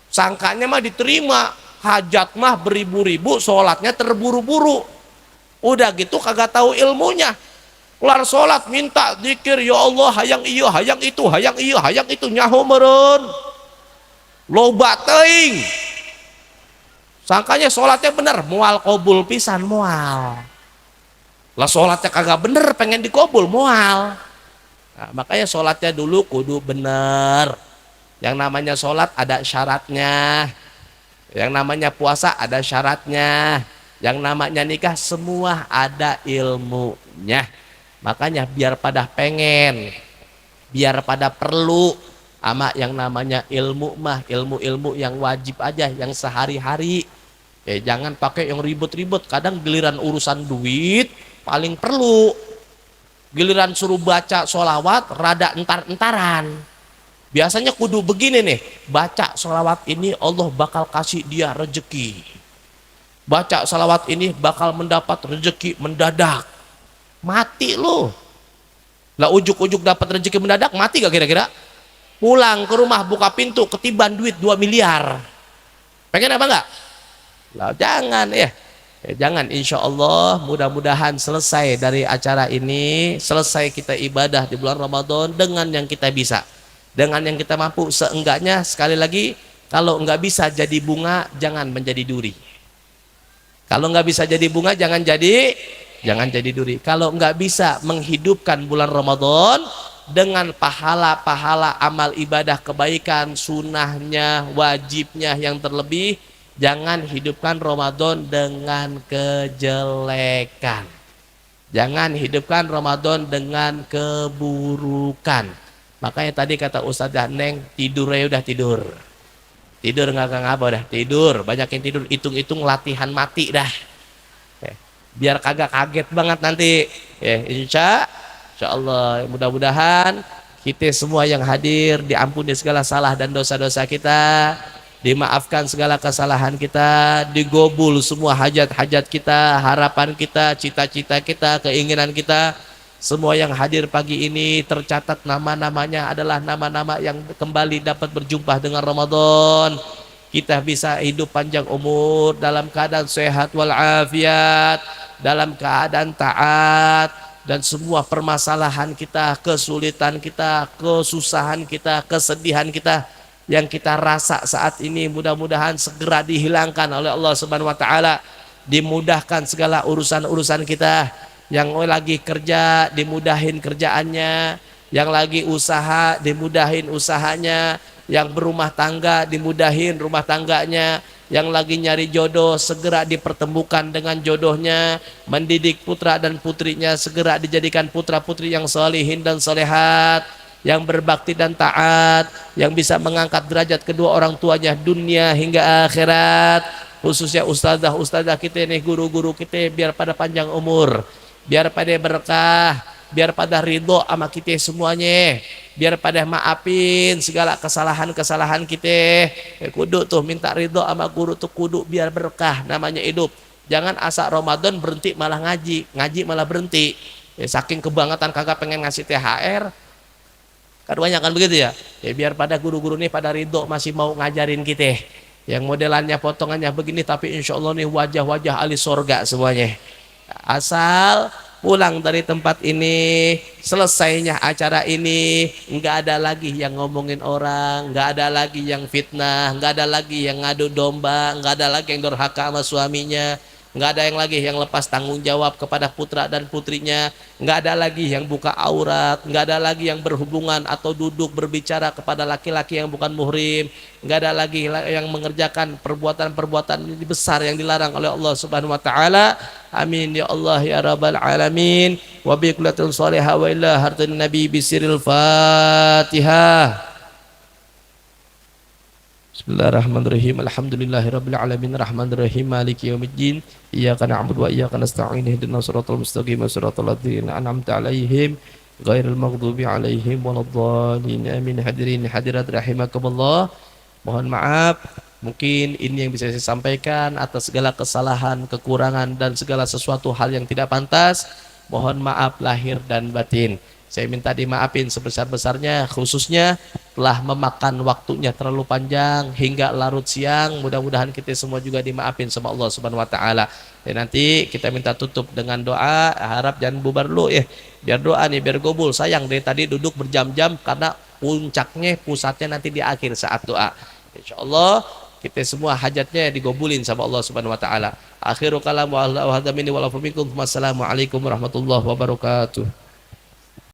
Sangkanya mah diterima, hajat mah beribu-ribu, sholatnya terburu-buru. Udah gitu kagak tahu ilmunya, kelar sholat minta zikir, ya Allah hayang iyo, hayang itu, hayang iyo, hayang itu, nyaho meren loba teuing. Sangkanya sholatnya bener, mual kobul pisan mual. Lah sholatnya kagak bener pengen dikobul mual. Nah, makanya sholatnya dulu kudu bener. Yang namanya sholat ada syaratnya, yang namanya puasa ada syaratnya, yang namanya nikah semua ada ilmunya. Makanya biar pada pengen, biar pada perlu ama yang namanya ilmu mah, ilmu-ilmu yang wajib aja, yang sehari-hari. Jangan pakai yang ribet-ribet. Kadang giliran urusan duit paling perlu, giliran suruh baca sholawat rada entar-entaran. Biasanya kudu begini nih, baca sholawat ini Allah bakal kasih dia rezeki, baca sholawat ini bakal mendapat rezeki mendadak. Mati lu lah, ujuk-ujuk dapat rezeki mendadak, mati gak kira-kira? Pulang ke rumah buka pintu ketiban duit 2 miliar, pengen apa enggak? Lah jangan ya. Jangan, insya Allah mudah-mudahan selesai dari acara ini, selesai kita ibadah di bulan Ramadan dengan yang kita bisa, dengan yang kita mampu. Seenggaknya sekali lagi, kalau nggak bisa jadi bunga jangan menjadi duri. Kalau nggak bisa jadi bunga jangan jadi duri. Kalau nggak bisa menghidupkan bulan Ramadan dengan pahala-pahala amal ibadah kebaikan, sunnahnya, wajibnya yang terlebih, Jangan hidupkan Ramadan dengan kejelekan. Jangan hidupkan Ramadan dengan keburukan. Makanya tadi kata Ustazah Neng, tidur aja udah tidur. Tidur nggak ngapa dah, tidur. Banyak yang tidur, hitung-hitung latihan mati dah. Biar kagak kaget banget nanti. Insya Allah, mudah-mudahan kita semua yang hadir diampuni segala salah dan dosa-dosa kita, dimaafkan segala kesalahan kita, digobul semua hajat-hajat kita, harapan kita, cita-cita kita, keinginan kita. Semua yang hadir pagi ini tercatat nama-namanya adalah nama-nama yang kembali dapat berjumpa dengan Ramadan. Kita bisa hidup panjang umur dalam keadaan sehat walafiat, dalam keadaan taat, dan semua permasalahan kita, kesulitan kita, kesusahan kita, kesedihan kita yang kita rasa saat ini mudah-mudahan segera dihilangkan oleh Allah Subhanahu wa taala. Dimudahkan segala urusan-urusan kita. Yang lagi kerja dimudahin kerjaannya, yang lagi usaha dimudahin usahanya, yang berumah tangga dimudahin rumah tangganya, yang lagi nyari jodoh segera dipertemukan dengan jodohnya, mendidik putra dan putrinya segera dijadikan putra putri yang solihin dan solehat, yang berbakti dan taat, yang bisa mengangkat derajat kedua orang tuanya dunia hingga akhirat. Khususnya ustazah kita ini, guru-guru kita, biar pada panjang umur, biar pada berkah, biar pada ridho sama kita semuanya, biar pada maafin segala kesalahan-kesalahan kita. Kudu tuh minta ridho sama guru tuh, kudu biar berkah namanya hidup. Jangan asa Ramadan berhenti malah ngaji, ngaji malah berhenti. Saking kebangetan kagak pengen ngasih THR, keduanya kan begitu ya. Biar pada guru-guru nih pada ridho masih mau ngajarin kita. Yang modelannya potongannya begini, tapi insya Allah nih wajah-wajah ahli sorga semuanya. Asal pulang dari tempat ini, selesainya acara ini, nggak ada lagi yang ngomongin orang, nggak ada lagi yang fitnah, nggak ada lagi yang ngadu domba, nggak ada lagi yang durhaka sama suaminya, nggak ada yang lagi yang lepas tanggung jawab kepada putra dan putrinya, nggak ada lagi yang buka aurat, nggak ada lagi yang berhubungan atau duduk berbicara kepada laki-laki yang bukan muhrim, nggak ada lagi yang mengerjakan perbuatan-perbuatan besar yang dilarang oleh Allah Subhanahu wa taala. Amin ya Allah ya rabbal alamin. Wa bi kullatin salihah wa illa hartan nabi bisiril Fatihah. Bismillahirrahmanirrahim. Alhamdulillahirabbil alamin arrahmanirrahim maliki yaumiddin. Iyyaka na'budu wa iyyaka nasta'in ihdinas siratal mustaqim siratal ladzina an'amta 'alaihim ghairil maghdubi 'alaihim waladdallin. Amin. Hadirin hadirat rahimakumullah. Mohon maaf, mungkin ini yang bisa saya sampaikan. Atas segala kesalahan, kekurangan dan segala sesuatu hal yang tidak pantas, mohon maaf lahir dan batin. Saya minta dimaafin sebesar-besarnya, khususnya telah memakan waktunya terlalu panjang hingga larut siang. Mudah-mudahan kita semua juga dimaafin sama Allah Subhanahu wa taala. Dan nanti kita minta tutup dengan doa, harap jangan bubar dulu ya. Biar doa nih, biar gobul. Sayang dari tadi duduk berjam-jam karena puncaknya, pusatnya nanti di akhir saat doa. Insyaallah kita semua hajatnya digobulin sama Allah Subhanahu wa taala. Akhiru kalam wa hadza minni wa lakum. Wassalamualaikum warahmatullahi wabarakatuh.